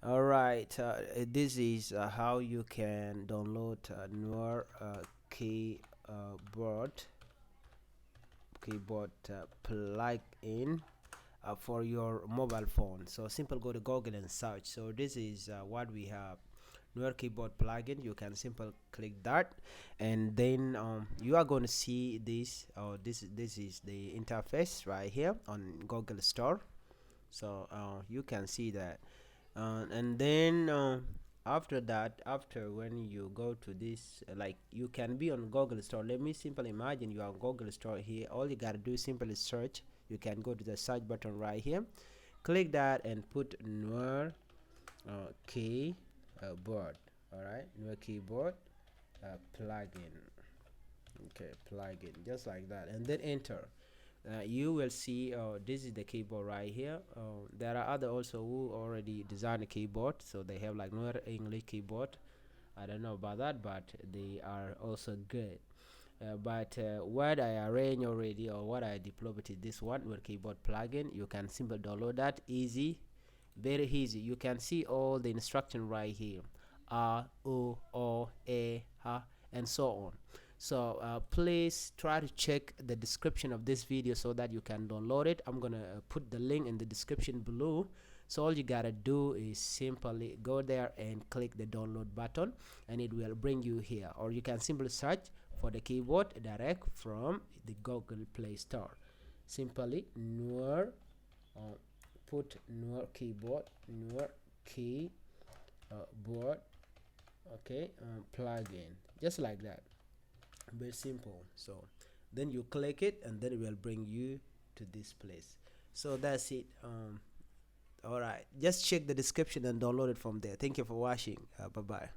All right, this is how you can download Nuer keyboard plug-in for your mobile phone. So simple, go to Google and search. So this is what we have. Nuer Keyboard plugin. You can simple click that, and then you are going to see this. This is the interface right here on Google Store. So you can see that, and then after that, after when you go to this, like you can be on Google Store. Let me simply imagine you are on Google Store here. All you gotta do is simply search. You can go to the search button right here, click that, and put Nuer Keyboard. All right, Nuer Keyboard plugin. Okay, plugin, just like that, and then enter. You will see this is the keyboard right here. There are other also who already designed a keyboard, so they have like Nuer English keyboard. I don't know about that, but they are also good. But what I arrange already, or what I deployed is this one with keyboard plugin. You can simply download that, easy, very easy. You can see all the instruction right here, R O O A H and so on. So please try to check the description of this video so that you can download it. I'm gonna put the link in the description below. So all you gotta do is simply go there and click the download button, and it will bring you here. Or you can simply search for the keyboard direct from the Google Play Store. Simply Nuer, put Nuer Keyboard, Nuer Keyboard, okay, plugin, just like that. Very simple. So then you click it, and then it will bring you to this place. So that's it. All right, just check the description and download it from there. Thank you for watching. Bye bye.